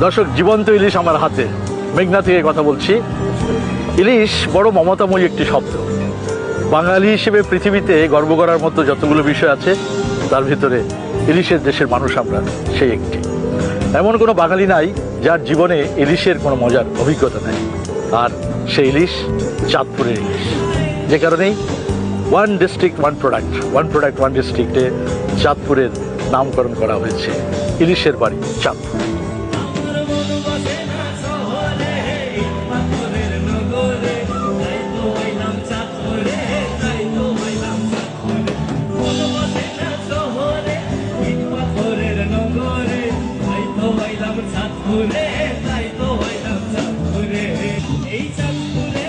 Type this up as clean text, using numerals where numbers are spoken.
দর্শক, জীবন্ত ইলিশ আমার হাতে। মেঘনা থেকে কথা বলছি। ইলিশ বড় মমতাময়ী একটি শব্দ। বাঙালি হিসেবে পৃথিবীতে গর্ব করার মতো যতগুলো বিষয় আছে তার ভিতরে ইলিশের দেশের মানুষ আমরা সেই একটি। এমন কোনো বাঙালি নাই যার জীবনে ইলিশের কোনো মজার অভিজ্ঞতা নেই। আর সেই ইলিশ চাঁদপুরের ইলিশ। যে কারণেই ওয়ান ডিস্ট্রিক্ট ওয়ান ডিস্ট্রিক্টে চাঁদপুরের নামকরণ করা হয়েছে। ইলিশের বাড়ি চাঁদপুর। এই চাঁদপুরে